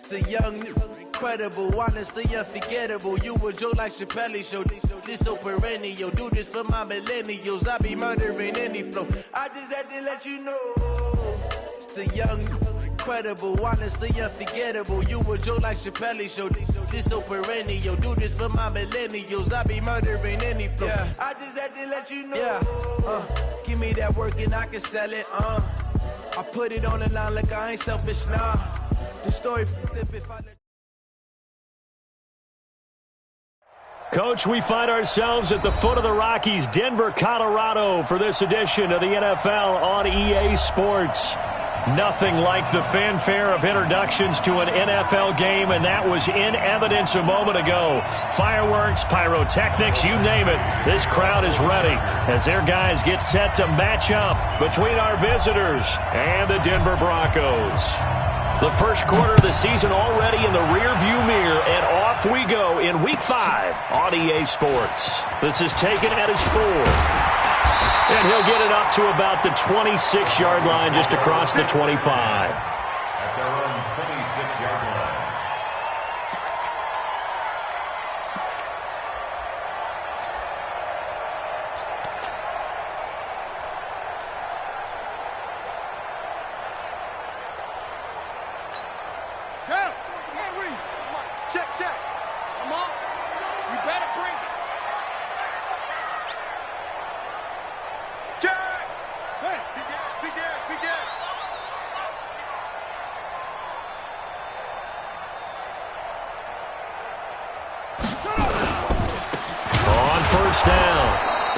The young, incredible, honestly unforgettable. You a joke like Chappelle show. This so perennial. Do this for my millennials. I be murdering any flow. I just had to let you know. It's the young, incredible, honestly unforgettable. You a joke like Chappelle show. This so perennial. Do this for my millennials. I be murdering any flow. Yeah. I just had to let you know. Yeah. Give me that work and I can sell it. I put it on the line like I ain't selfish, nah. The story if I let... Coach, we find ourselves at the foot of the Rockies, Denver, Colorado, for this edition of the NFL on EA Sports. Nothing like the fanfare of introductions to an NFL game, and that was in evidence a moment ago. Fireworks, pyrotechnics, you name it. This crowd is ready as their guys get set to match up between our visitors and the Denver Broncos. The first quarter of the season already in the rearview mirror, and off we go in Week 5 on EA Sports. This is taken at his 4. And he'll get it up to about the 26-yard line, just across the 25. At their own 26-yard line.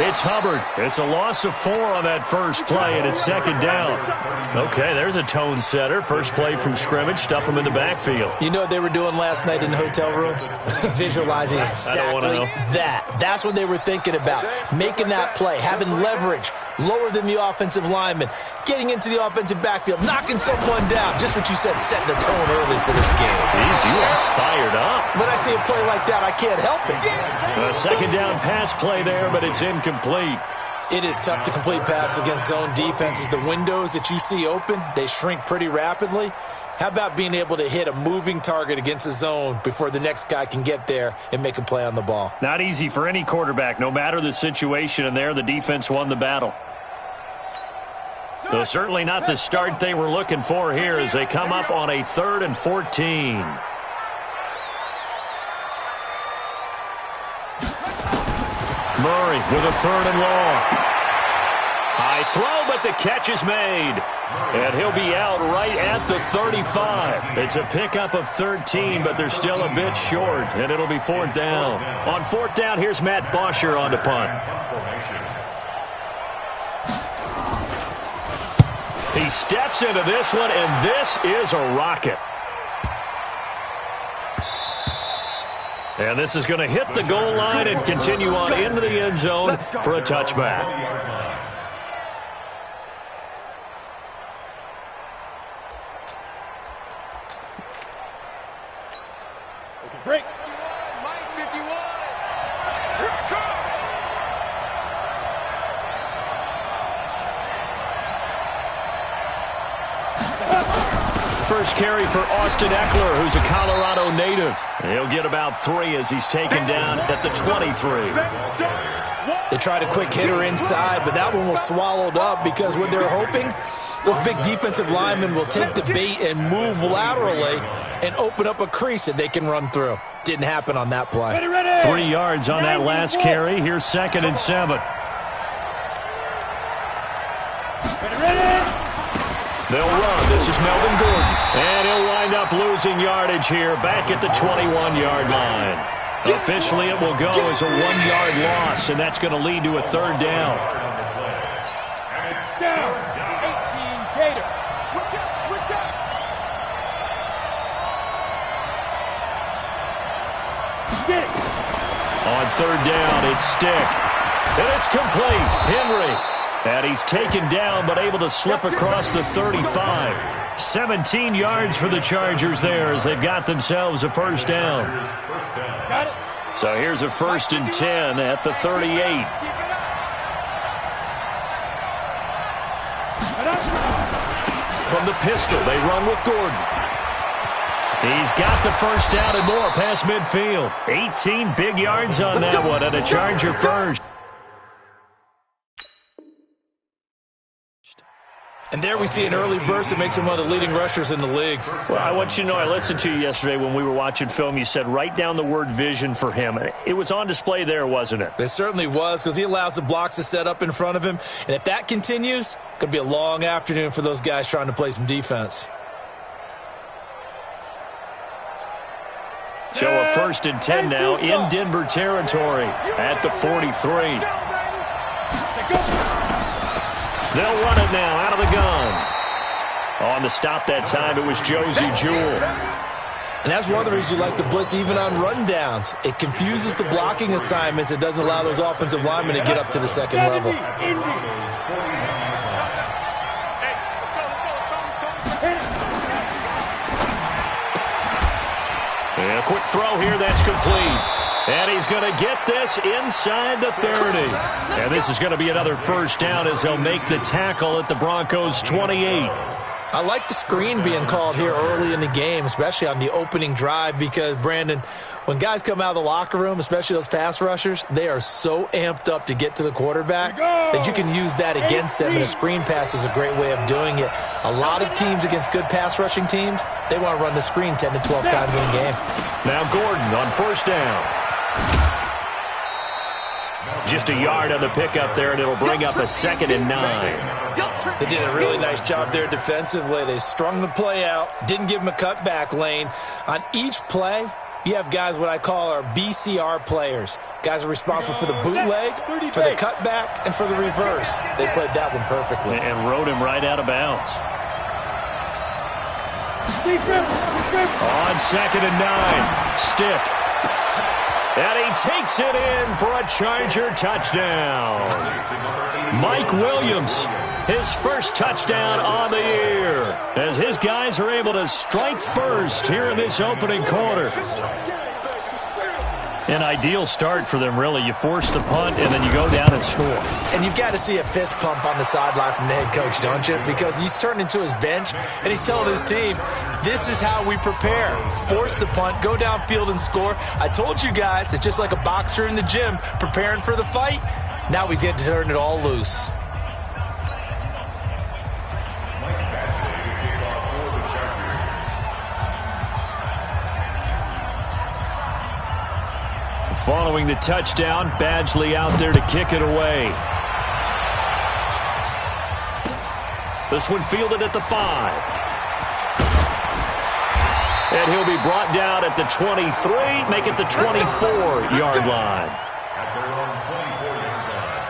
It's Hubbard. It's a loss of 4 on that first play, and it's second down. Okay, there's a tone setter. First play from scrimmage. Stuff him in the backfield. You know what they were doing last night in the hotel room? Visualizing exactly that. That's what they were thinking about. Making that play, having leverage, lower than the offensive lineman, getting into the offensive backfield, knocking someone down. Just what you said, setting the tone early for this game. Jeez, you are fired up. When I see a play like that, I can't help it. A second down pass play there, but it's incomplete. It is tough to complete passes against zone defenses. The windows that you see open, they shrink pretty rapidly. How about being able to hit a moving target against a zone before the next guy can get there and make a play on the ball? Not easy for any quarterback, no matter the situation, and there the defense won the battle. So certainly not the start they were looking for here as they come up on a 3rd and 14. Murray with a 3rd and long. High throw, but the catch is made. And he'll be out right at the 35. It's a pickup of 13, but they're still a bit short, and it'll be 4th down. On 4th down, here's Matt Bosher on the punt. He steps into this one, and this is a rocket. And this is going to hit the goal line and continue on into the end zone for a touchback. Break. 51, Mike 51. Here it comes. First carry for Austin Eckler, who's a Colorado native. He'll get about 3 as he's taken down at the 23. They tried a quick hitter inside, but that one was swallowed up because what they're hoping, those big defensive linemen will take the bait and move laterally and open up a crease that they can run through. Didn't happen on that play. 3 yards on that last carry. Here's 2nd and 7. They'll run. This is Melvin Gordon. And he'll wind up losing yardage here back at the 21-yard line. Officially, it will go as a 1-yard loss, and that's going to lead to a 3rd down. And it's down. 18 Gator. Switch up, switch up. Get it. On 3rd down, it's Stick. And it's complete. Henry. And he's taken down, but able to slip across the 35. 17 yards for the Chargers there as they've got themselves a 1st down. Got it. So here's a 1st and 10 at the 38. From the pistol, they run with Gordon. He's got the first down and more past midfield. 18 big yards on that one, and a Charger first. And there we see an early burst that makes him one of the leading rushers in the league. Well, I want you to know, I listened to you yesterday when we were watching film. You said write down the word vision for him. It was on display there, wasn't it? It certainly was, because he allows the blocks to set up in front of him. And if that continues, it could be a long afternoon for those guys trying to play some defense. So a 1st and 10 now in Denver territory at the 43. They'll run it now out of the gun. On the stop that time, it was Josie Jewell. And that's one of the reasons you like to blitz even on rundowns. It confuses the blocking assignments. It doesn't allow those offensive linemen to get up to the second level. And a quick throw here, that's complete. And he's going to get this inside the 30. And this is going to be another first down as they'll make the tackle at the Broncos' 28. I like the screen being called here early in the game, especially on the opening drive, because, Brandon, when guys come out of the locker room, especially those pass rushers, they are so amped up to get to the quarterback that you can use that against them, and a screen pass is a great way of doing it. A lot of teams against good pass rushing teams, they want to run the screen 10 to 12 times in a game. Now Gordon on first down. Just a yard on the pickup there, and it'll bring up a 2nd and 9. They did a really nice job there defensively. They strung the play out, didn't give him a cutback lane. On each play, you have guys what I call our BCR players. Guys are responsible for the bootleg, for the cutback, and for the reverse. They played that one perfectly. And rode him right out of bounds. On 2nd and 9, Stick. And he takes it in for a Charger touchdown. Mike Williams, his first touchdown on the year, as his guys are able to strike first here in this opening quarter. An ideal start for them, really. You force the punt, and then you go down and score. And you've got to see a fist pump on the sideline from the head coach, don't you? Because he's turned into his bench, and he's telling his team, this is how we prepare. Force the punt, go downfield and score. I told you guys, it's just like a boxer in the gym preparing for the fight. Now we get to turn it all loose. Following the touchdown, Badgley out there to kick it away. This one fielded at the 5. And he'll be brought down at the 23, make it the 24-yard line. At their own 24-yard line.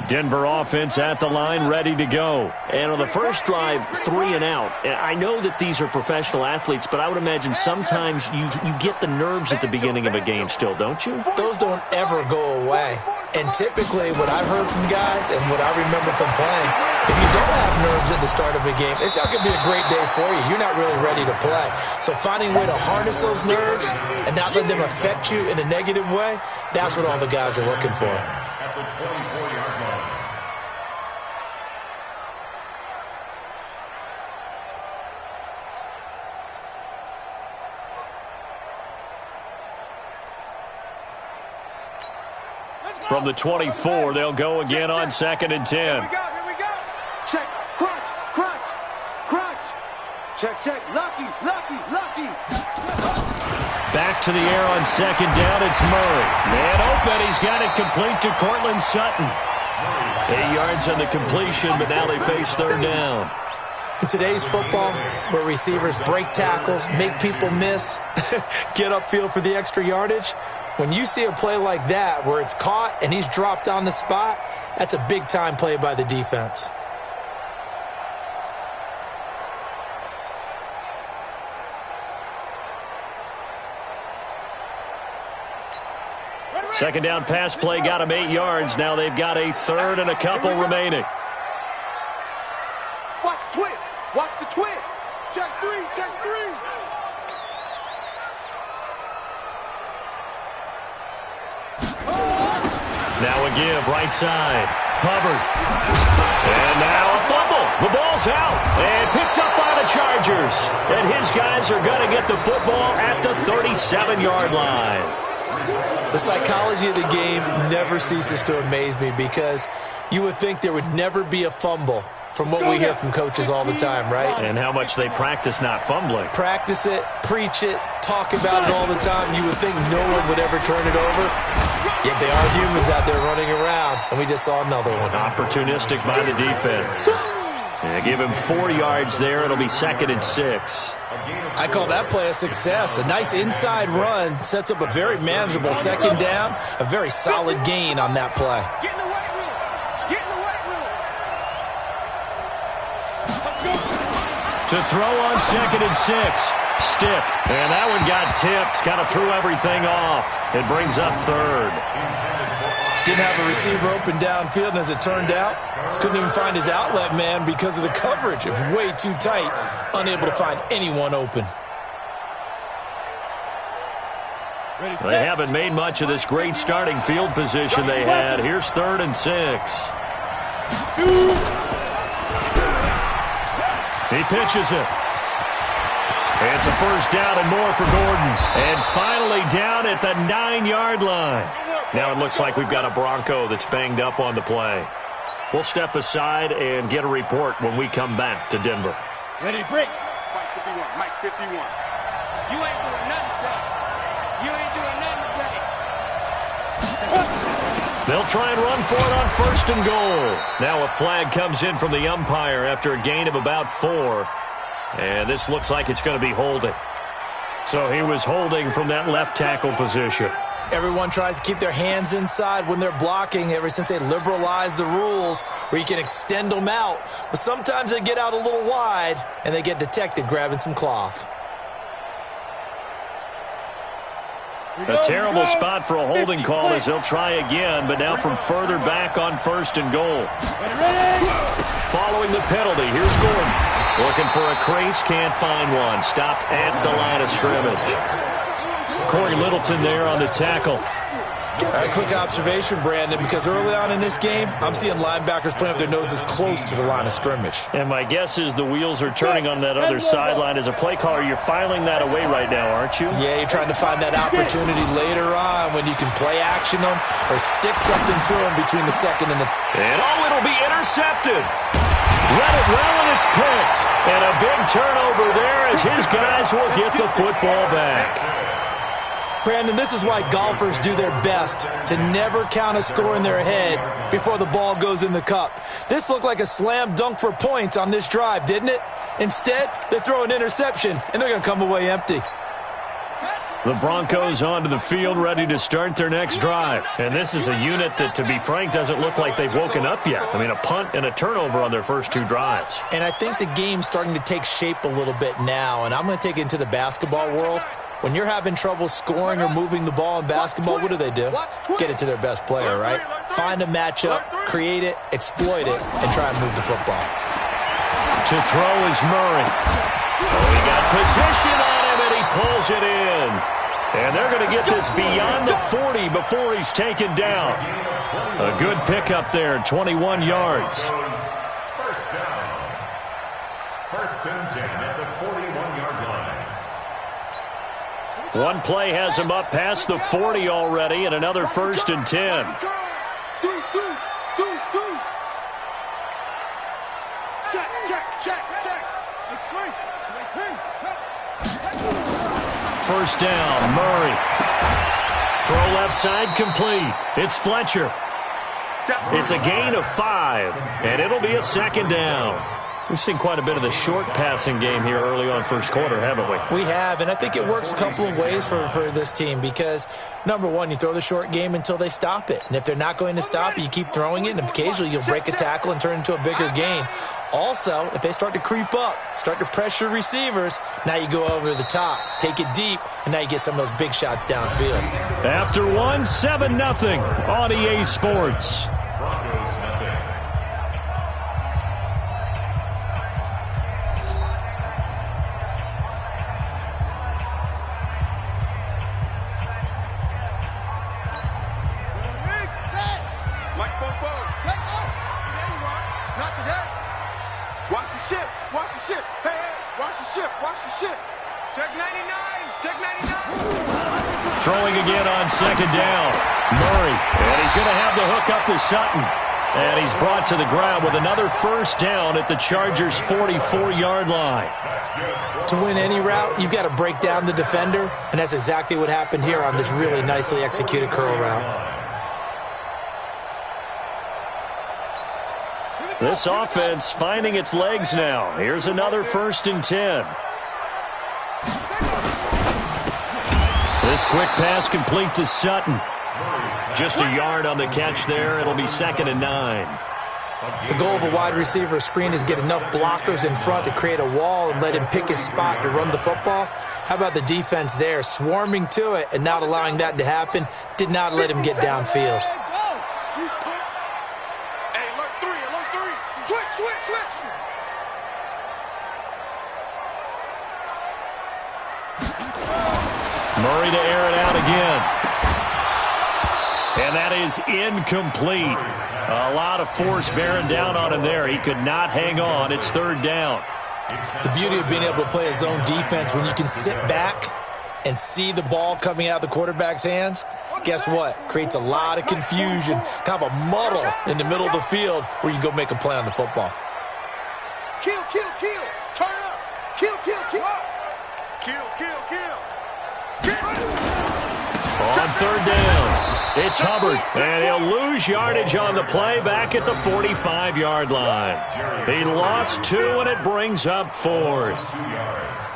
Denver offense at the line, ready to go. And on the first drive, 3 and out. I know that these are professional athletes, but I would imagine sometimes you get the nerves at the beginning of a game still, don't you? Those don't ever go away. And typically what I've heard from guys and what I remember from playing, if you don't have nerves at the start of a game, it's not going to be a great day for you. You're not really ready to play. So finding a way to harness those nerves and not let them affect you in a negative way, that's what all the guys are looking for. At the 24-yard line. From the 24, they'll go again on 2nd and 10. Here we go. Check, crunch, crunch, crunch. Check, lucky. Back to the air on 2nd down, it's Murray. Man open, he's got it complete to Cortland Sutton. 8 yards on the completion, but now they face 3rd down. In today's football, where receivers break tackles, make people miss, get upfield for the extra yardage, when you see a play like that where it's caught and he's dropped on the spot, that's a big-time play by the defense. Second down pass play got him 8 yards. Now they've got a 3rd and a couple remaining. Watch the twist. Check three. Now a give, right side. Hubbard. And now a fumble. The ball's out. And picked up by the Chargers. And his guys are going to get the football at the 37-yard line. The psychology of the game never ceases to amaze me because you would think there would never be a fumble from what we hear from coaches all the time, right? And how much they practice not fumbling. Practice it, preach it, talk about it all the time. You would think no one would ever turn it over. Yet they are humans out there running around, and we just saw another one. Opportunistic by the defense. Yeah, give him 4 yards there. It'll be 2nd and 6. I call that play a success. A nice inside run sets up a very manageable 2nd down. A very solid gain on that play. Get in the weight room. Get in the weight room. To throw on 2nd and 6. Stick. And that one got tipped. Kind of threw everything off. It brings up 3rd. Didn't have a receiver open downfield, and as it turned out, couldn't even find his outlet man because of the coverage. It was way too tight, unable to find anyone open. They haven't made much of this great starting field position they had. Here's 3rd and 6. He pitches it. It's a 1st down and more for Gordon. And finally down at the 9-yard line. Now it looks like we've got a Bronco that's banged up on the play. We'll step aside and get a report when we come back to Denver. Ready to break. Mike 51. Mike 51. You ain't doing nothing today. You ain't doing nothing today. They'll try and run for it on 1st and goal. Now a flag comes in from the umpire after a gain of about 4. And this looks like it's going to be holding. So he was holding from that left tackle position. Everyone tries to keep their hands inside when they're blocking ever since they liberalized the rules where you can extend them out. But sometimes they get out a little wide and they get detected grabbing some cloth. A terrible spot for a holding call as they'll try again, but now from further back on 1st and goal. Following the penalty, here's Gordon. Looking for a crease, can't find one. Stopped at the line of scrimmage. Corey Littleton there on the tackle. A quick observation, Brandon, because early on in this game, I'm seeing linebackers playing with their noses close to the line of scrimmage. And my guess is the wheels are turning on that other sideline. As a play caller, you're filing that away right now, aren't you? Yeah, you're trying to find that opportunity later on when you can play action them or stick something to them between the 2nd and the... And it'll be intercepted. Let it well, and it's picked. And a big turnover there as his guys will get the football back. Brandon, this is why golfers do their best to never count a score in their head before the ball goes in the cup. This looked like a slam dunk for points on this drive, didn't it? Instead, they throw an interception, and they're going to come away empty. The Broncos onto the field ready to start their next drive. And this is a unit that, to be frank, doesn't look like they've woken up yet. I mean, a punt and a turnover on their first 2 drives. And I think the game's starting to take shape a little bit now, and I'm going to take it into the basketball world. When you're having trouble scoring or moving the ball in basketball, what do? Get it to their best player, right? Find a matchup, create it, exploit it, and try and move the football. To throw is Murray. Oh, he got position on him, and he pulls it in. And they're going to get this beyond the 40 before he's taken down. A good pickup there, 21 yards. 1st down. 1st and 10 at the 41-yard line. One play has him up past the 40 already, and another 1st and 10. Check. 1st down, Murray. Throw left side complete. It's Fletcher. It's a gain of 5, and it'll be a 2nd down. We've seen quite a bit of the short passing game here early on 1st quarter, haven't we? We have, and I think it works a couple of ways for this team because, number one, you throw the short game until they stop it. And if they're not going to stop it, you keep throwing it, and occasionally you'll break a tackle and turn it into a bigger gain. Also, if they start to creep up, start to pressure receivers, now you go over the top, take it deep, and now you get some of those big shots downfield. After 1, 7-0 on EA Sports. Watch both foes. Let go. There you are. Not today. Watch the ship. Watch the ship. Hey, hey. Watch the ship. Watch the ship. Check 99. Check 99. Throwing again on second down. Murray. And he's going to have the hook up to Sutton. And he's brought to the ground with another first down at the Chargers' 44-yard line. To win any route, you've got to break down the defender, and that's exactly what happened here on this really nicely executed curl route. This offense finding its legs now. Here's another 1st and 10. This quick pass complete to Sutton. Just a yard on the catch there. It'll be 2nd and 9. The goal of a wide receiver screen is get enough blockers in front to create a wall and let him pick his spot to run the football. How about the defense there, swarming to it and not allowing that to happen? Did not let him get downfield. Hey, alert 3, alert 3. Switch. Murray to air it out again. And that is incomplete. A lot of force bearing down on him there. He could not hang on. It's 3rd down. The beauty of being able to play a zone defense when you can sit back and see the ball coming out of the quarterback's hands, guess what? Creates a lot of confusion, kind of a muddle in the middle of the field where you can go make a play on the football. Kill. Turn up. Kill. On 3rd down, it's Hubbard, and he'll lose yardage on the play back at the 45-yard line. He lost 2, and it brings up 4th.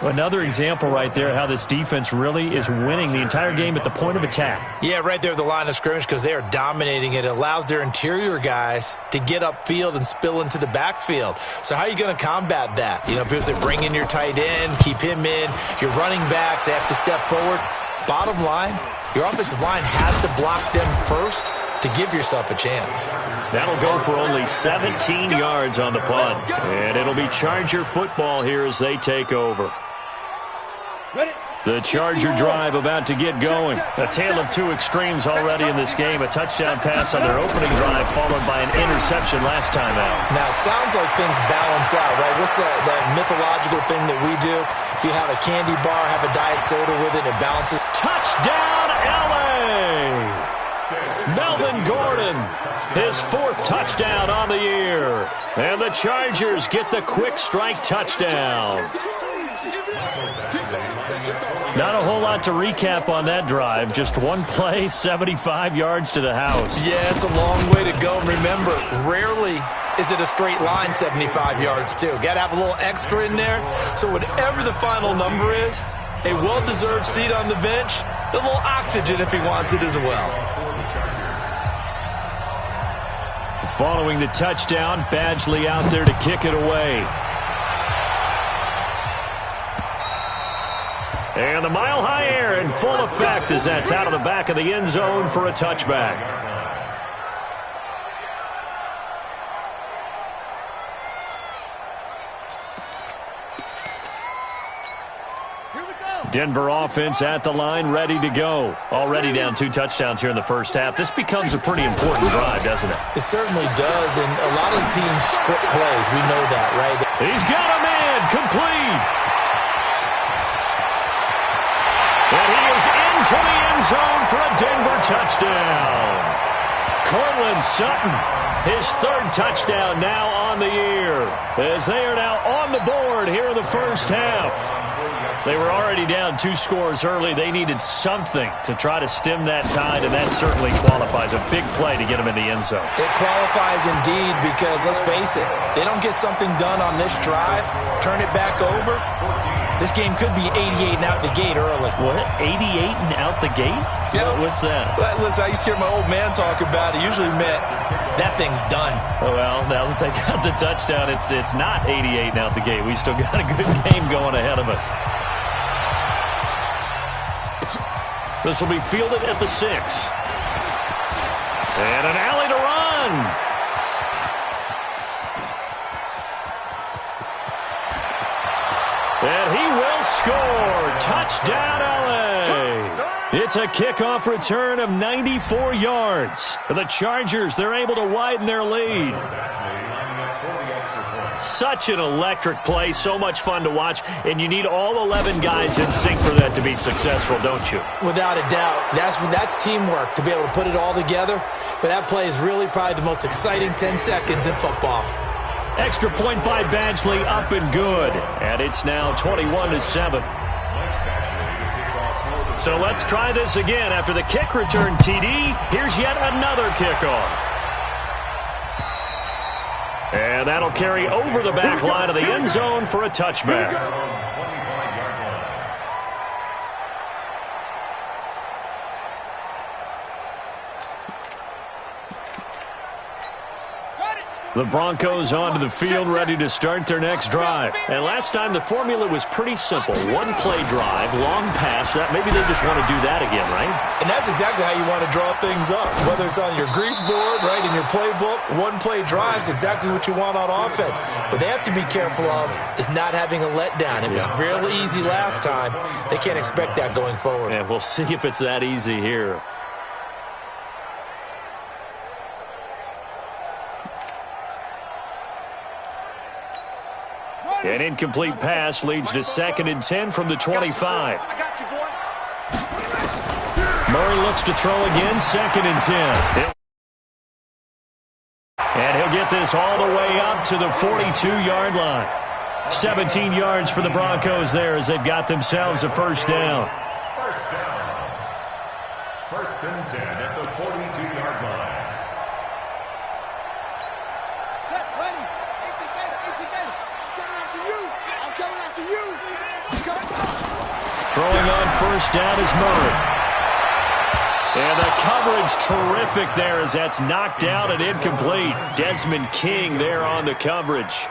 Another example right there how this defense really is winning the entire game at the point of attack. Yeah, right there at the line of scrimmage because they are dominating it. It allows their interior guys to get upfield and spill into the backfield. So how are you going to combat that? You know, because they bring in your tight end, keep him in. Your running backs, they have to step forward. Bottom line, your offensive line has to block them first to give yourself a chance. That'll go for only 17 yards on the punt. And it'll be Charger football here as they take over. The Charger drive about to get going. A tale of 2 extremes already in this game. A touchdown pass on their opening drive followed by an interception last time out. Now, it sounds like things balance out, right? What's that mythological thing that we do? If you have a candy bar, have a diet soda with it, it balances. Touchdown, L.A.! Melvin Gordon, his 4th touchdown on the year. And the Chargers get the quick strike touchdown. Not a whole lot to recap on that drive. Just one play, 75 yards to the house. Yeah, it's a long way to go. Remember, rarely is it a straight line 75 yards, too. Got to have a little extra in there. So whatever the final number is, a well-deserved seat on the bench, a little oxygen if he wants it as well. Following the touchdown, Badgley out there to kick it away. And the mile-high air in full effect as that's out of the back of the end zone for a touchback. Denver offense at the line, ready to go. Already down 2 touchdowns here in the first half. This becomes a pretty important drive, doesn't it? It certainly does, and a lot of the teams script plays. We know that, right? He's got a man, complete. And he is into the end zone for a Denver touchdown. Cortland Sutton, his 3rd touchdown now on the year, as they are now on the board here in the first half. They were already down 2 scores early. They needed something to try to stem that tide, and that certainly qualifies. A big play to get them in the end zone. It qualifies indeed because, let's face it, they don't get something done on this drive, turn it back over, this game could be 88 and out the gate early. What? 88 and out the gate? Yeah. What's that? Well, listen, I used to hear my old man talk about it. Usually meant that thing's done. Oh, well, now that they got the touchdown, it's not 88 and out the gate. We still got a good game going ahead of us. This will be fielded at the 6. And an alley to run. And he will score. Touchdown, L.A. It's a kickoff return of 94 yards. The Chargers, they're able to widen their lead. Such an electric play, so much fun to watch, and you need all 11 guys in sync for that to be successful, don't you? Without a doubt. That's teamwork to be able to put it all together. But that play is really probably the most exciting 10 seconds in football. Extra point by Badgley, up and good. And it's now 21-7. So let's try this again. After the kick return TD, here's yet another kickoff. And that'll carry over the back line of the end zone for a touchback. The Broncos onto the field, ready to start their next drive. And last time, the formula was pretty simple. One-play drive, long pass. Maybe they just want to do that again, right? And that's exactly how you want to draw things up. Whether it's on your grease board, right, in your playbook, one-play drive is exactly what you want on offense. What they have to be careful of is not having a letdown. It was real easy last time. They can't expect that going forward. And we'll see if it's that easy here. An incomplete pass leads to 2nd and 10 from the 25. Murray looks to throw again, 2nd and 10. And he'll get this all the way up to the 42-yard line. 17 yards for the Broncos there as they've got themselves a first down. First down. 1st and 10 at the 42-yard line. Throwing on first down is Murray. And the coverage terrific there as that's knocked out and incomplete. Desmond King there on the coverage.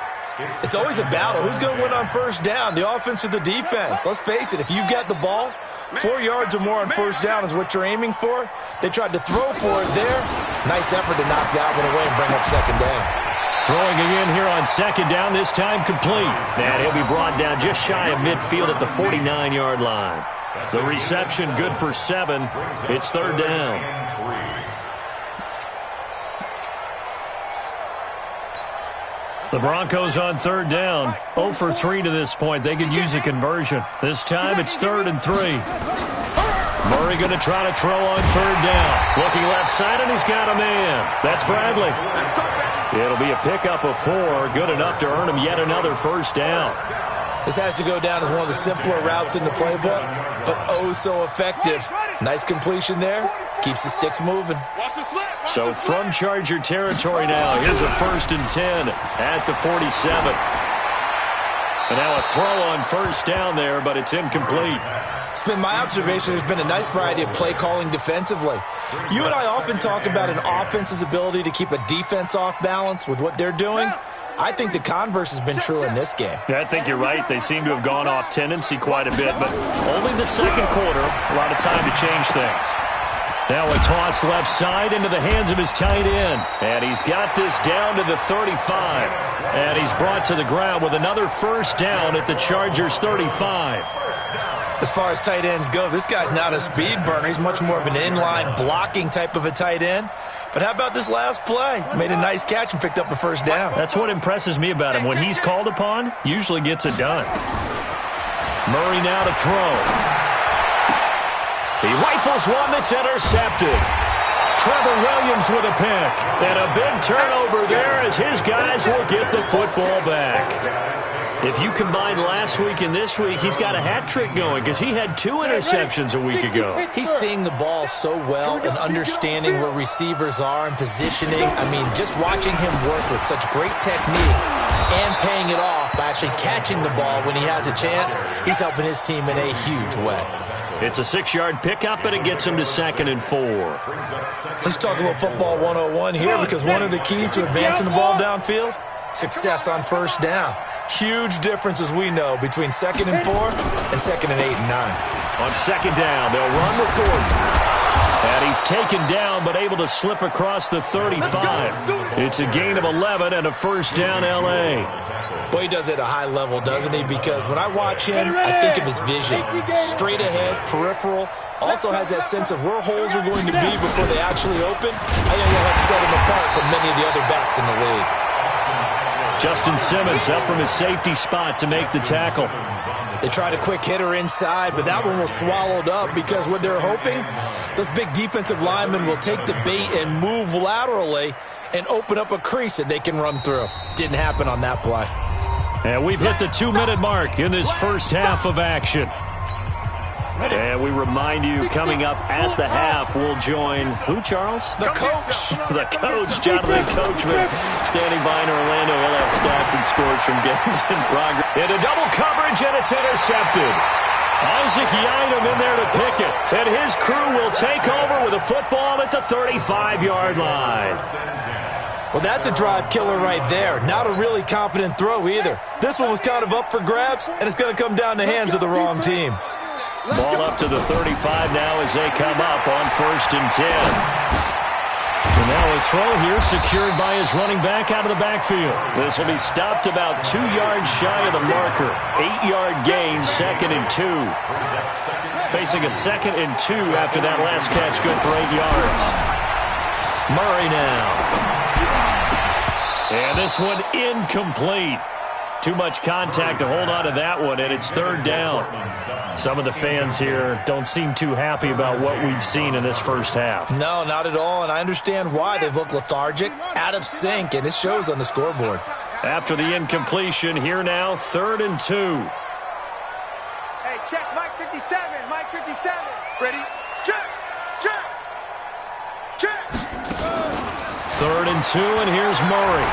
It's always a battle. Who's going to win on first down, the offense or the defense? Let's face it, if you've got the ball, 4 yards or more on first down is what you're aiming for. They tried to throw for it there. Nice effort to knock that one away and bring up 2nd down. Throwing again here on 2nd down, this time complete. And he'll be brought down just shy of midfield at the 49-yard line. The reception good for 7. It's 3rd down. The Broncos on 3rd down. 0 for 3 to this point. They could use a conversion. This time it's 3rd and 3. Murray going to try to throw on 3rd down. Looking left side, and he's got a man. That's Bradley. It'll be a pickup of 4, good enough to earn him yet another first down. This has to go down as one of the simpler routes in the playbook, but oh so effective. Nice completion there. Keeps the sticks moving. So from Charger territory now, here's a 1st and 10 at the 47. And now a throw on first down there, but it's incomplete. It's been my observation there's been a nice variety of play calling defensively. You and I often talk about an offense's ability to keep a defense off balance with what they're doing. I think the converse has been true in this game. Yeah, I think you're right. They seem to have gone off tendency quite a bit, but only the 2nd quarter, a lot of time to change things. Now a toss left side into the hands of his tight end. And he's got this down to the 35. And he's brought to the ground with another first down at the Chargers' 35. As far as tight ends go, this guy's not a speed burner. He's much more of an inline blocking type of a tight end. But how about this last play? Made a nice catch and picked up a first down. That's what impresses me about him. When he's called upon, usually gets it done. Murray now to throw. He rifles one that's intercepted. Trevor Williams with a pick. And a big turnover there as his guys will get the football back. If you combine last week and this week, he's got a hat trick going because he had 2 interceptions a week ago. He's seeing the ball so well and understanding where receivers are and positioning. I mean, just watching him work with such great technique and paying it off by actually catching the ball when he has a chance, he's helping his team in a huge way. It's a 6-yard pickup, and it gets him to 2nd and 4. Let's talk a little football 101 here because one of the keys to advancing the ball downfield, success on first down. Huge difference, as we know, between 2nd and 4 and 2nd and 8 and 9. On 2nd down, they'll run with Gordon. And he's taken down but able to slip across the 35. It's a gain of 11 and a first down L.A. Boy, he does it at a high level, doesn't he? Because when I watch him, I think of his vision. Straight ahead, peripheral. Also has that sense of where holes are going to be before they actually open. I think that'll help set him apart from many of the other backs in the league. Justin Simmons up from his safety spot to make the tackle. They tried a quick hitter inside, but that one was swallowed up because what they're hoping, those big defensive linemen will take the bait and move laterally and open up a crease that they can run through. Didn't happen on that play. And we've hit the 2-minute mark in this first half of action. And we remind you, coming up at the half, we'll join, who, Charles? The coach. The coach, Jonathan Coachman, standing by in Orlando. He'll have stats and scores from games in progress. Into double coverage, and it's intercepted. Isaac Yiadom in there to pick it. And his crew will take over with a football at the 35-yard line. Well, that's a drive killer right there. Not a really confident throw either. This one was kind of up for grabs, and it's going to come down the hands of the wrong team. Ball up to the 35 now as they come up on 1st and 10. And now a throw here secured by his running back out of the backfield. This will be stopped about 2 yards shy of the marker. 8-yard gain, 2nd and 2. Facing a 2nd and 2 after that last catch, good for 8 yards. Murray now. And this one incomplete. Too much contact to hold on to that one, and it's 3rd down. Some of the fans here don't seem too happy about what we've seen in this first half. No, not at all, and I understand why. They've looked lethargic, out of sync, and it shows on the scoreboard. After the incompletion, here now, 3rd and 2. Hey, check Mike 57, Mike 57. Ready? Check, check, check. 3rd and 2, and here's Murray.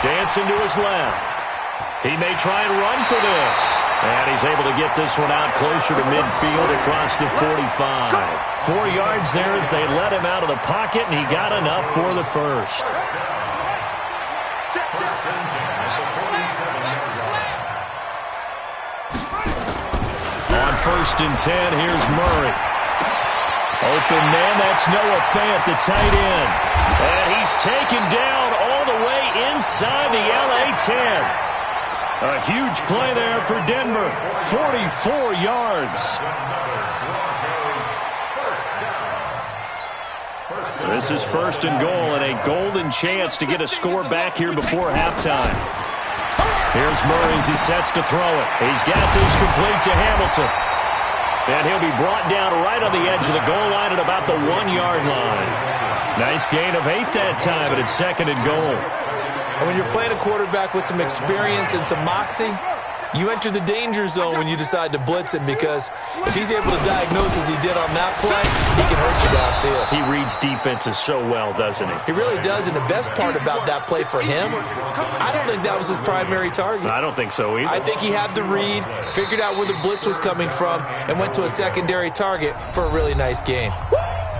Dancing to his left. He may try and run for this. And he's able to get this one out closer to midfield across the 45. 4 yards there as they let him out of the pocket, and he got enough for the first. On 1st and 10, here's Murray. Open man, that's Noah Fant, the tight end. And he's taken down all the way inside the LA 10. A huge play there for Denver. 44 yards. This is 1st and goal, and a golden chance to get a score back here before halftime. Here's Murray as he sets to throw it. He's got this complete to Hamilton. And he'll be brought down right on the edge of the goal line at about the 1-yard line. Nice gain of 8 that time, but it's 2nd and goal. And when you're playing a quarterback with some experience and some moxie, you enter the danger zone when you decide to blitz him, because if he's able to diagnose as he did on that play, he can hurt you downfield. He reads defenses so well, doesn't he? He really does, and the best part about that play for him, I don't think that was his primary target. I don't think so either. I think he had the read, figured out where the blitz was coming from, and went to a secondary target for a really nice gain.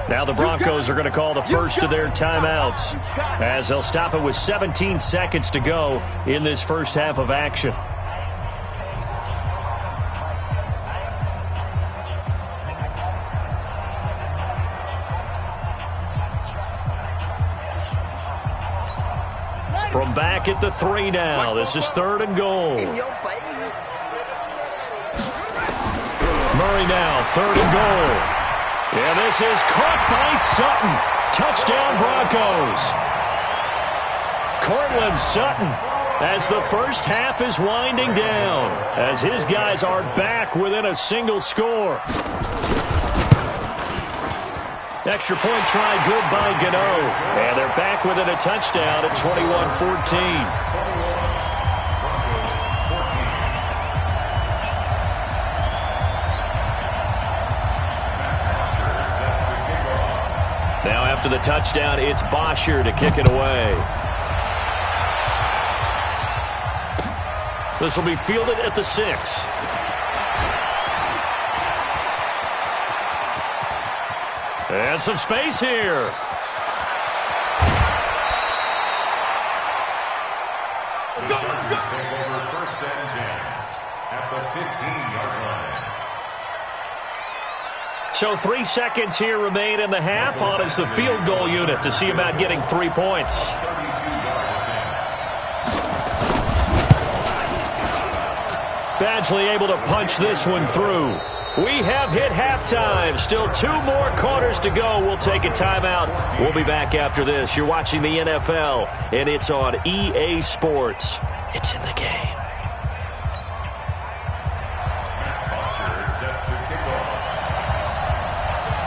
Now the Broncos are going to call the first of their timeouts, as they'll stop it with 17 seconds to go in this first half of action. From back at the 3 now. This is 3rd and goal. In your face. Murray now, 3rd and goal. And this is caught by Sutton. Touchdown Broncos. Cortland Sutton, as the first half is winding down, as his guys are back within a single score. Extra point try good by Gano. And they're back within a touchdown at 21-14. Now after the touchdown, it's Bosher to kick it away. This will be fielded at the 6. And some space here. Take over 1st and 10 at the 15-yard line. So 3 seconds here remain in the half. On is the field goal unit to see about getting 3 points. Badgley able to punch this one through. We have hit halftime. Still 2 more quarters to go. We'll take a timeout. We'll be back after this. You're watching the NFL, and it's on EA Sports. It's in the game.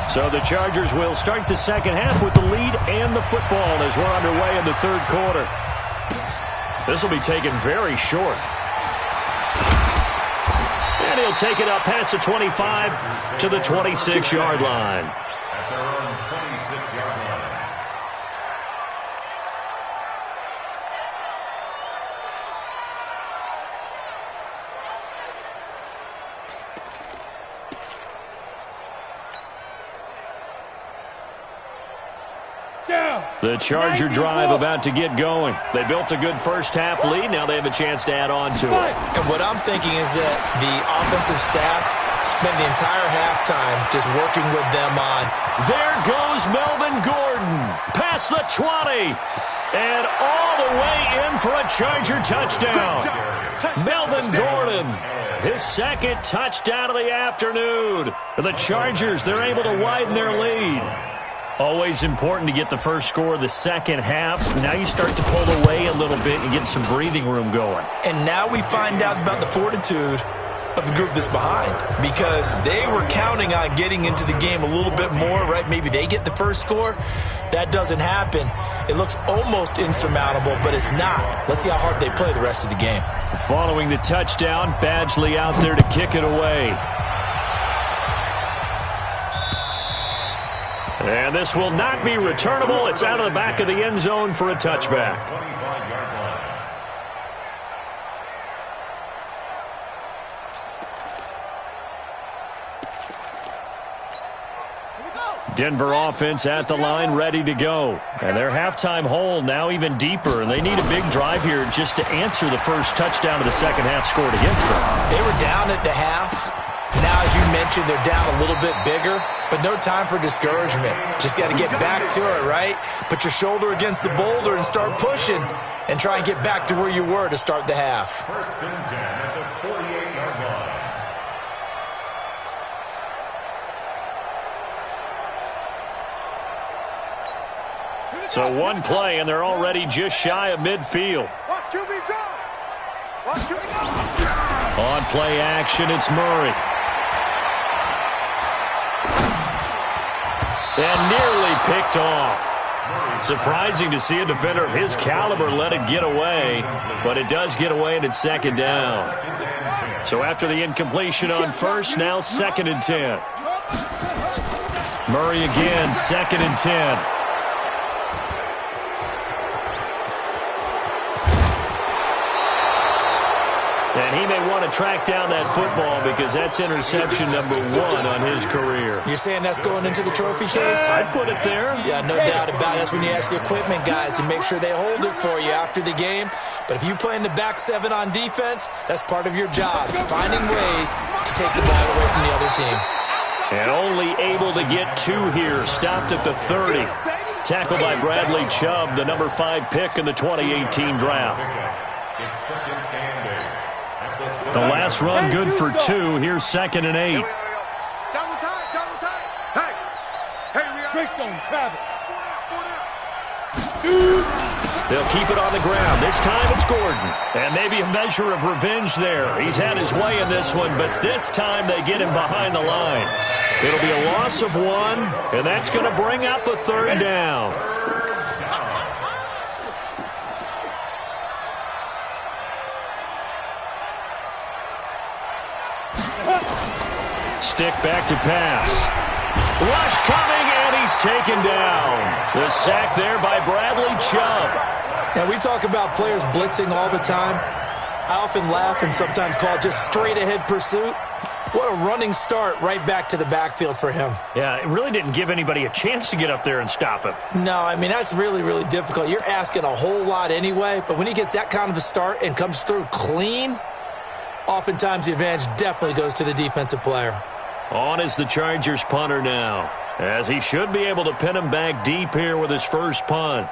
So the Chargers will start the second half with the lead and the football as we're underway in the third quarter. This will be taken very short. And he'll take it up past the 25 to the 26-yard line. At their own 26-yard line. The Charger drive about to get going. They built a good first-half lead. Now they have a chance to add on to it. And what I'm thinking is that the offensive staff spent the entire halftime just working with them on. There goes Melvin Gordon past the 20 and all the way in for a Charger touchdown. Melvin Gordon, his second touchdown of the afternoon. The Chargers, they're able to widen their lead. Always important to get the first score of the second half. Now you start to pull away a little bit and get some breathing room going. And now we find out about the fortitude of the group that's behind, because they were counting on getting into the game a little bit more, right? Maybe they get the first score. That doesn't happen. It looks almost insurmountable, but it's not. Let's see how hard they play the rest of the game. Following the touchdown, Badgley out there to kick it away. And this will not be returnable. It's out of the back of the end zone for a touchback. 25-yard line. Denver offense at the line, ready to go. And their halftime hole now even deeper. And they need a big drive here just to answer the first touchdown of the second half scored against them. They were down at the half. Now, as you mentioned, they're down a little bit bigger, but no time for discouragement. Just got to get back to it, right? Put your shoulder against the boulder and start pushing and try and get back to where you were to start the half. First and 10 at the 48-yard line. So one play, and they're already just shy of midfield. Watch QB draw. Watch QB draw. On play action, it's Murray. And nearly picked off. Surprising to see a defender of his caliber let it get away, but it does get away and it's second down. So after the incompletion on first, now second and 10. Murray again, second and 10. And he may want to track down that football because that's interception number 1 on his career. You're saying that's going into the trophy case? I'd put it there. Yeah, no doubt about it. That's when you ask the equipment guys to make sure they hold it for you after the game. But if you play in the back 7 on defense, that's part of your job, finding ways to take the ball away from the other team. And only able to get 2 here, stopped at the 30. Tackled by Bradley Chubb, the number 5 pick in the 2018 draft. It's second and 8. The last run good for 2. Here's second and 8. Double time, double time. Hey, we are. Greystone, grab it. They'll keep it on the ground. This time it's Gordon. And maybe a measure of revenge there. He's had his way in this one, but this time they get him behind the line. It'll be a loss of 1, and that's going to bring up a third down. Stick back to pass. Rush coming, and he's taken down. The sack there by Bradley Chubb. Now, we talk about players blitzing all the time. I often laugh and sometimes call it just straight-ahead pursuit. What a running start right back to the backfield for him. Yeah, it really didn't give anybody a chance to get up there and stop him. No, I mean, that's really, really difficult. You're asking a whole lot anyway, but when he gets that kind of a start and comes through clean, oftentimes the advantage definitely goes to the defensive player. On is the Chargers punter now, as he should be able to pin him back deep here with his first punt.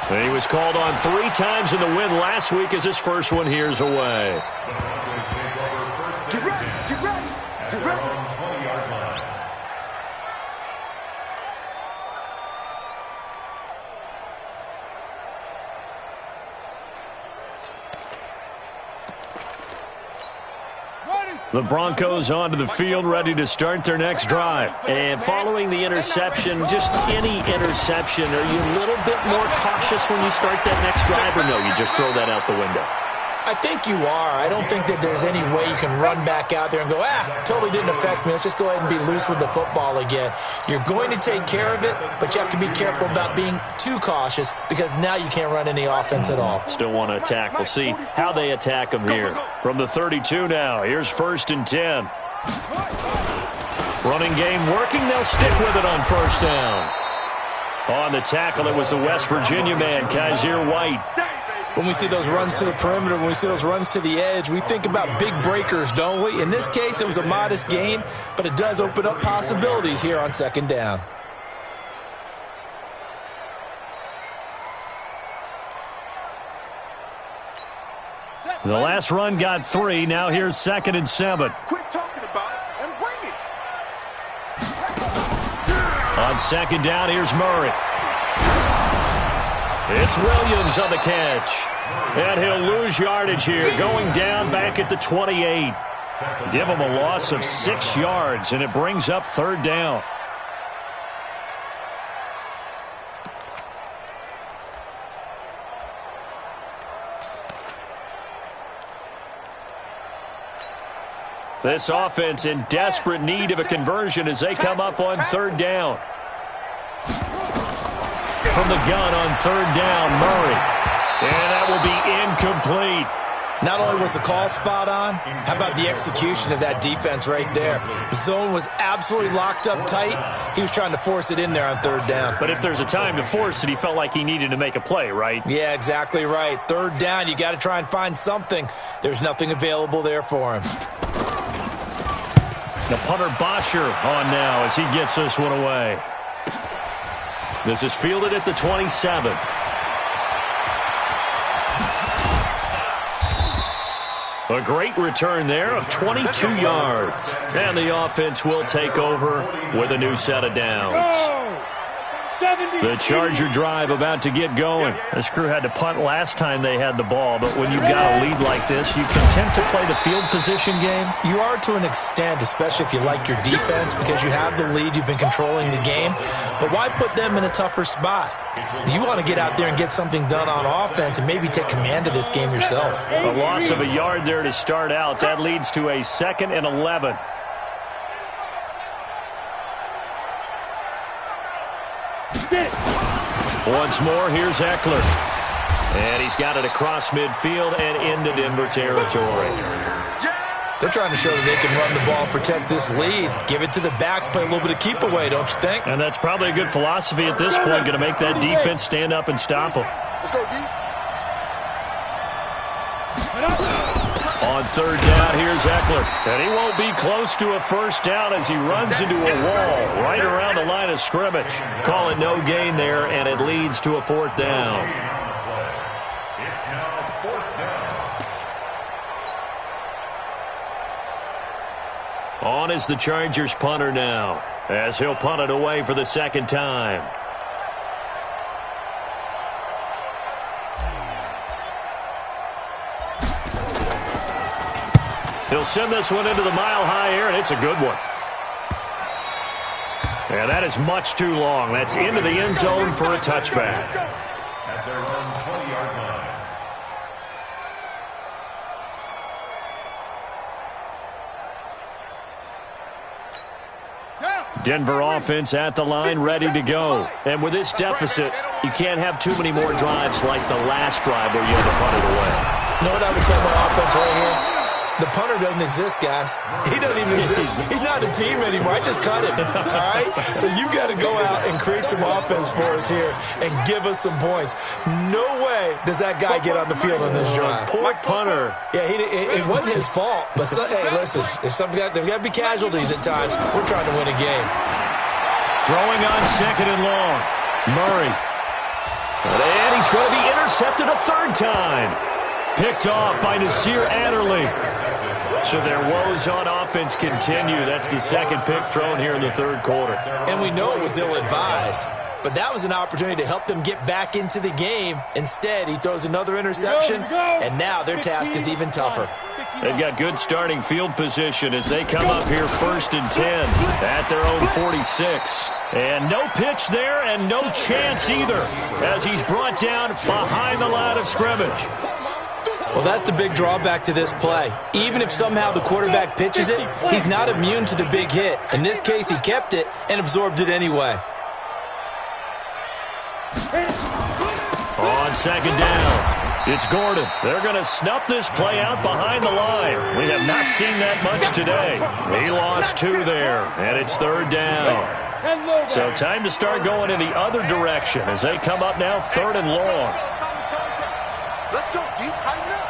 He was called on 3 times in the win last week as his first one here's away. Get ready, get ready, get ready. 20-yard line. The Broncos onto the field, ready to start their next drive. And following the interception, just any interception, are you a little bit more cautious when you start that next drive, or no, you just throw that out the window? I think you are. I don't think that there's any way you can run back out there and go, totally didn't affect me. Let's just go ahead and be loose with the football again. You're going to take care of it, but you have to be careful about being too cautious because now you can't run any offense at all. Still want to attack. We'll see how they attack them here. From the 32 now, here's 1st and 10. Running game working. They'll stick with it on 1st down. On the tackle, it was the West Virginia man, Kaiser White. When we see those runs to the perimeter, when we see those runs to the edge, we think about big breakers, don't we? In this case, it was a modest gain, but it does open up possibilities here on 2nd down. The last run got 3. Now here's 2nd and 7. Quit talking about it and bring it. On 2nd down, here's Murray. It's Williams on the catch. And he'll lose yardage here, going down back at the 28. Give him a loss of 6 yards, and it brings up 3rd down. This offense in desperate need of a conversion as they come up on 3rd down. From the gun on 3rd down, Murray. And that will be incomplete. Not only was the call spot on, how about the execution of that defense right there? The zone was absolutely locked up tight. He was trying to force it in there on 3rd down. But if there's a time to force it, he felt like he needed to make a play, right? Yeah, exactly right. 3rd down, you got to try and find something. There's nothing available there for him. The punter Bosher on now as he gets this one away. This is fielded at the 27. A great return there of 22 yards. And the offense will take over with a new set of downs. The Charger drive about to get going. This crew had to punt last time they had the ball, but when you've got a lead like this, you content to play the field position game? You are to an extent, especially if you like your defense, because you have the lead, you've been controlling the game. But why put them in a tougher spot? You want to get out there and get something done on offense and maybe take command of this game yourself. A loss of a yard there to start out. That leads to a 2nd and 11. Once more, here's Eckler. And he's got it across midfield and into Denver territory. They're trying to show that they can run the ball and protect this lead. Give it to the backs, play a little bit of keep away, don't you think? And that's probably a good philosophy at this point, going to make that defense stand up and stop them. Let's go, D. On 3rd down, here's Eckler. And he won't be close to a 1st down as he runs into a wall right around the line of scrimmage. Call it no gain there, and it leads to a 4th down. It's now 4th down. On is the Chargers punter now, as he'll punt it away for the 2nd time. He'll send this one into the mile-high air, and it's a good one. And that is much too long. That's into the end zone for a touchback. At their own 20-yard line. Denver offense at the line, ready to go. And with this deficit, you can't have too many more drives like the last drive where you had to punt it away. You know what I would tell my offense right here? The punter doesn't exist, guys. He doesn't even exist. He's not a team anymore. I just cut him, all right? So you've got to go out and create some offense for us here and give us some points. No way does that guy get on the field on this drive. Poor punter. Yeah, it wasn't his fault. But, hey, listen, there's got to be casualties at times. We're trying to win a game. Throwing on second and long. Murray. And he's going to be intercepted a third time. Picked off by Nasir Adderley. So their woes on offense continue. That's the second pick thrown here in the third quarter. And we know it was ill-advised, but that was an opportunity to help them get back into the game. Instead, he throws another interception, and now their task is even tougher. They've got good starting field position as they come up here 1st and 10 at their own 46. And no pitch there and no chance either as he's brought down behind the line of scrimmage. Well, that's the big drawback to this play. Even if somehow the quarterback pitches it, he's not immune to the big hit. In this case, he kept it and absorbed it anyway. On second down, it's Gordon. They're going to snuff this play out behind the line. We have not seen that much today. He lost 2 there, and it's third down. So time to start going in the other direction as they come up now 3rd and long. Let's go, deep, tighten up.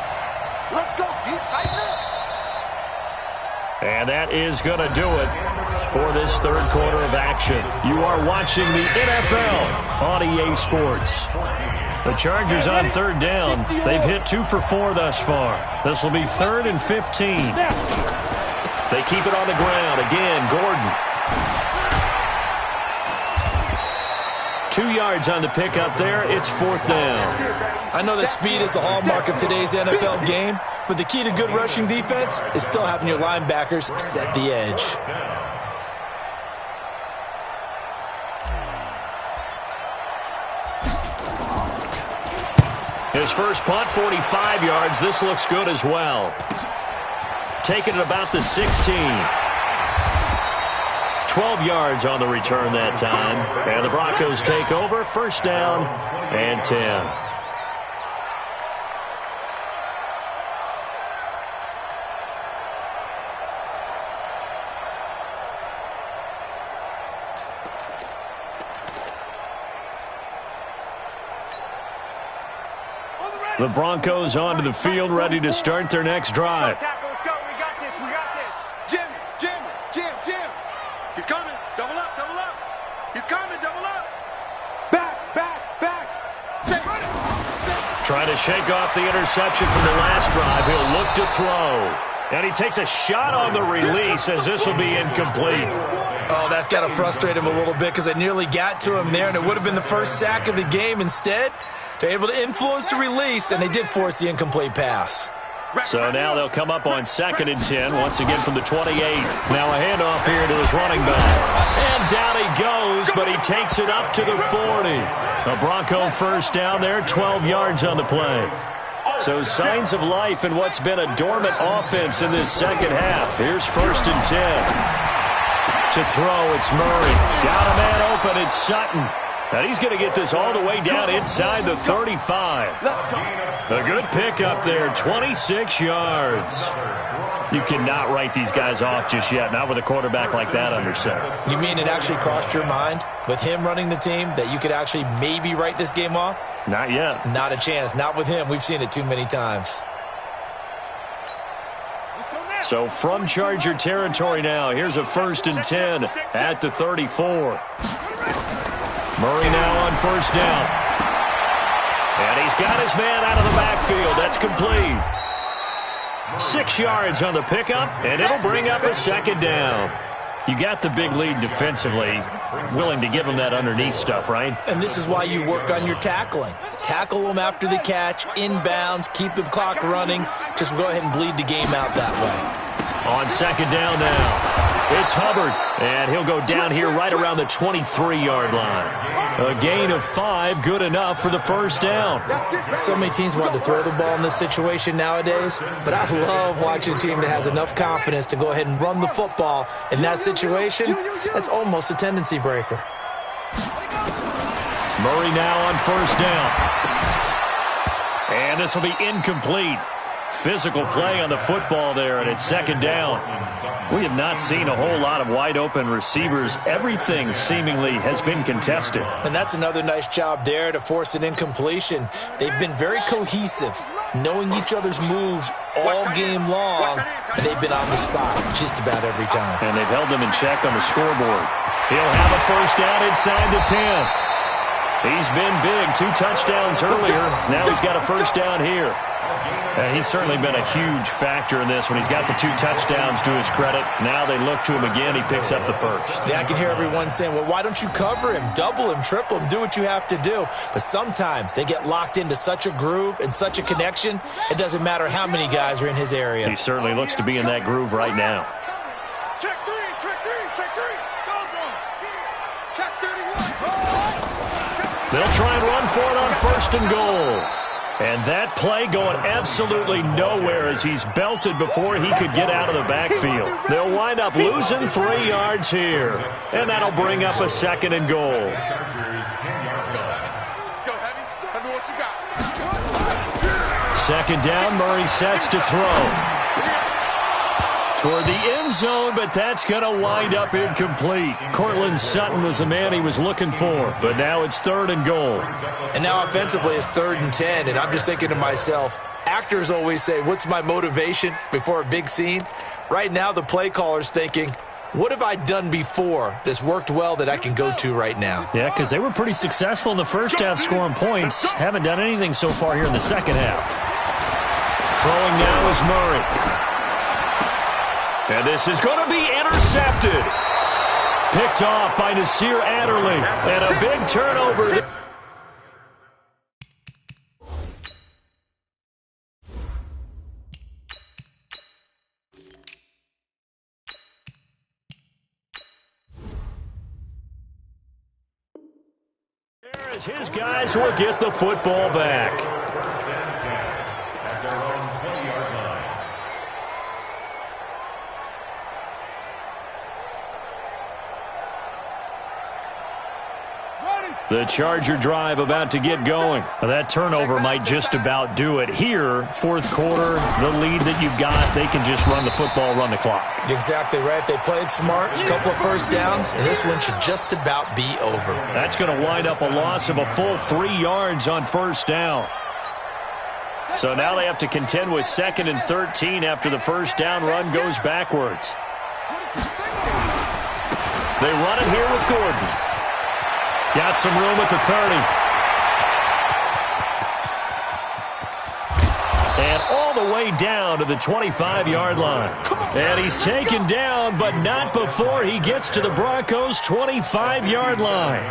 Let's go, deep, tighten up. And that is going to do it for this third quarter of action. You are watching the NFL on EA Sports. The Chargers on third down. They've hit 2 for 4 thus far. This will be 3rd and 15. They keep it on the ground. Again, Gordon. 2 yards on the pickup there. It's 4th down. I know that speed is the hallmark of today's NFL game, but the key to good rushing defense is still having your linebackers set the edge. His first punt, 45 yards. This looks good as well. Taking it about the 16. 12 yards on the return that time. And the Broncos take over. 1st down and 10. The Broncos onto the field, ready to start their next drive. Let's go. We got this. We got this. Jim. He's coming. Double up. He's coming. Double up. Back. Stay running. Trying to shake off the interception from the last drive. He'll look to throw. And he takes a shot on the release as this will be incomplete. Oh, that's got to frustrate him a little bit because they nearly got to him there, and it would have been the first sack of the game. Instead, they're able to influence the release, and they did force the incomplete pass. So now they'll come up on 2nd and 10, once again from the 28. Now a handoff here to his running back. And down he goes, but he takes it up to the 40. A Bronco first down there, 12 yards on the play. So signs of life in what's been a dormant offense in this second half. Here's 1st and 10. To throw, it's Murray. Got a man open, it's Sutton. And he's going to get this all the way down inside the 35. A good pickup there, 26 yards. You cannot write these guys off just yet, not with a quarterback like that under center. You mean it actually crossed your mind with him running the team that you could actually maybe write this game off? Not yet. Not a chance. Not with him. We've seen it too many times. So from Charger territory now, here's a 1st and 10 at the 34. Murray now on 1st down. And he's got his man out of the backfield. That's complete. 6 yards on the pickup, and it'll bring up a 2nd down. You got the big lead defensively, willing to give him that underneath stuff, right? And this is why you work on your tackling. Tackle them after the catch, inbounds, keep the clock running. Just go ahead and bleed the game out that way. On 2nd down now. It's Hubbard, and he'll go down here right around the 23-yard line. A gain of 5, good enough for the 1st down. So many teams want to throw the ball in this situation nowadays, but I love watching a team that has enough confidence to go ahead and run the football. In that situation, that's almost a tendency breaker. Murray now on 1st down. And this will be incomplete. Physical play on the football there, and it's second down. We have not seen a whole lot of wide-open receivers. Everything seemingly has been contested. And that's another nice job there to force an incompletion. They've been very cohesive, knowing each other's moves all game long, and they've been on the spot just about every time. And they've held them in check on the scoreboard. He'll have a first down inside the 10. He's been big, 2 touchdowns earlier. Now he's got a first down here. And he's certainly been a huge factor in this when he's got the 2 touchdowns to his credit. Now they look to him again. He picks up the first. Yeah, I can hear everyone saying, well, why don't you cover him, double him, triple him, do what you have to do. But sometimes they get locked into such a groove and such a connection, it doesn't matter how many guys are in his area. He certainly looks to be in that groove right now. Check 3, check 3, check 3. Go, go. Check 31. They'll try and run for it on first and goal. And that play going absolutely nowhere as he's belted before he could get out of the backfield. They'll wind up losing 3 yards here. And that'll bring up a second and goal. Let's go, Heavy. Heavy, what you got? Second down, Murray sets to throw. Toward the end zone, but that's going to wind up incomplete. Cortland Sutton was the man he was looking for, but now it's third and goal. And now offensively it's 3rd and 10, and I'm just thinking to myself, actors always say, what's my motivation before a big scene? Right now the play caller's thinking, what have I done before that's worked well that I can go to right now? Yeah, because they were pretty successful in the first half scoring points. Haven't done anything so far here in the second half. Throwing now is Murray. And this is going to be intercepted. Picked off by Nasir Adderley. And a big turnover. As his guys will get the football back. At their own 20-yard line. The Charger drive about to get going. That turnover might just about do it. Here, fourth quarter, the lead that you've got, they can just run the football, run the clock. Exactly right. They played smart, a couple of first downs, and this one should just about be over. That's going to wind up a loss of a full 3 yards on first down. So now they have to contend with 2nd and 13 after the first down run goes backwards. They run it here with Gordon. Got some room at the 30. And all the way down to the 25-yard line. And he's taken down, but not before he gets to the Broncos' 25-yard line.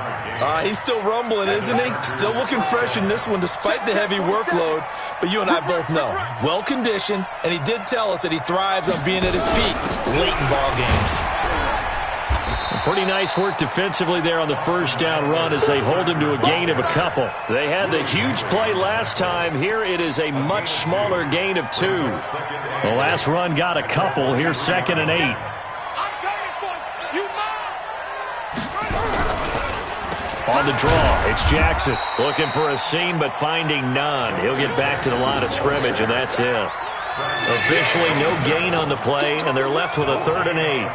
He's still rumbling, isn't he? Still looking fresh in this one despite the heavy workload. But you and I both know, well-conditioned, and he did tell us that he thrives on being at his peak late in ball games. Pretty nice work defensively there on the first down run as they hold him to a gain of a couple. They had the huge play last time. Here it is a much smaller gain of 2. The last run got a couple. Here's 2nd and 8. On the draw, it's Jackson. Looking for a seam, but finding none. He'll get back to the line of scrimmage, and that's it. Officially no gain on the play, and they're left with a 3rd and 8.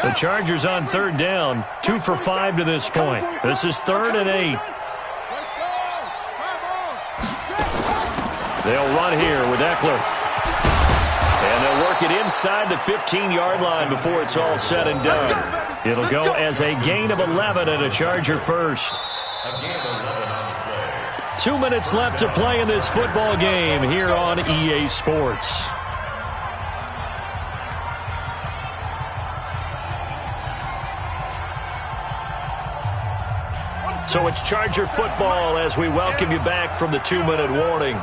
The Chargers on 3rd down, 2 for 5 to this point. This is 3rd and 8. They'll run here with Eckler. And they'll work it inside the 15-yard line before it's all said and done. It'll go as a gain of 11 and a Charger first. 2 minutes left to play in this football game here on EA Sports. So it's Charger football as we welcome you back from the 2-minute warning.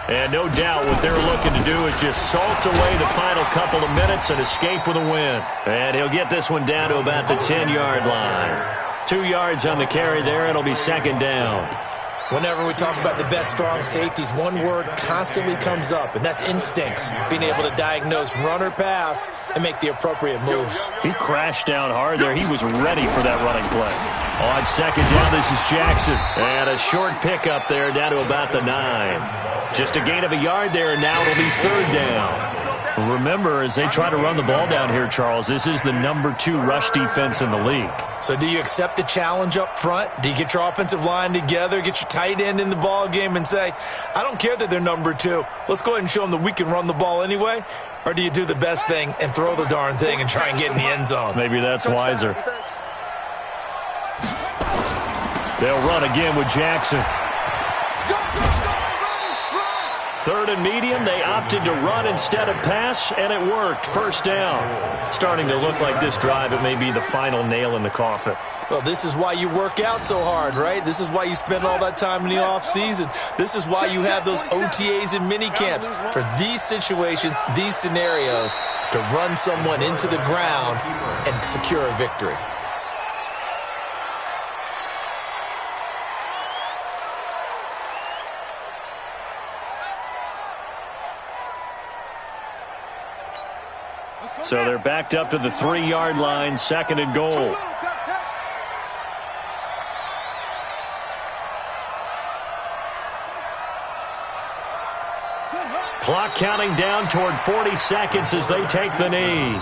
And no doubt what they're looking to do is just salt away the final couple of minutes and escape with a win. And he'll get this one down to about the 10-yard line. 2 yards on the carry there. It'll be 2nd down. Whenever we talk about the best strong safeties, one word constantly comes up, and that's instincts. Being able to diagnose run or pass and make the appropriate moves. He crashed down hard there. He was ready for that running play. On 2nd down, this is Jackson. And a short pickup there down to about the 9. Just a gain of a yard there, and now it'll be 3rd down. Remember, as they try to run the ball down here, Charles, this is the number 2 rush defense in the league. So do you accept the challenge up front? Do you get your offensive line together, get your tight end in the ball game and say, I don't care that they're number 2. Let's go ahead and show them that we can run the ball anyway? Or do you do the best thing and throw the darn thing and try and get in the end zone? Maybe that's wiser. They'll run again with Jackson. 3rd and medium, they opted to run instead of pass, and it worked. 1st down. Starting to look like this drive, it may be the final nail in the coffin. Well, this is why you work out so hard, right? This is why you spend all that time in the offseason. This is why you have those OTAs and mini camps for these situations, these scenarios, to run someone into the ground and secure a victory. So they're backed up to the 3-yard line, 2nd and goal. Clock counting down toward 40 seconds as they take the knee.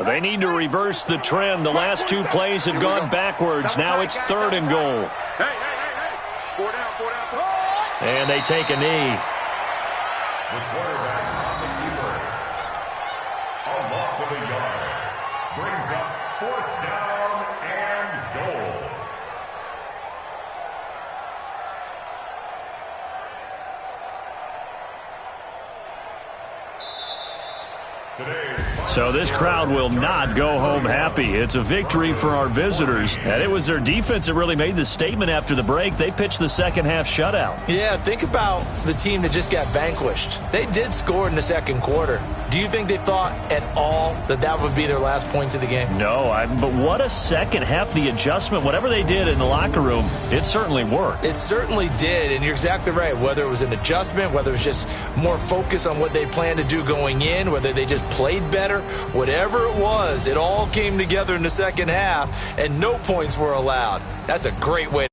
They need to reverse the trend. The last 2 plays have gone backwards. Now it's 3rd and goal. And they take a knee. The quarterback on the keeper. A loss of a yard. Brings up 4th down and goal. So this crowd will not go home happy. It's a victory for our visitors. And it was their defense that really made the statement after the break. They pitched the second-half shutout. Yeah, think about the team that just got vanquished. They did score in the 2nd quarter. Do you think they thought at all that that would be their last points of the game? No, but what a second half. The adjustment, whatever they did in the locker room, it certainly worked. It certainly did, and you're exactly right. Whether it was an adjustment, whether it was just more focus on what they planned to do going in, whether they just played better, whatever it was, it all came together in the second half, and no points were allowed. That's a great way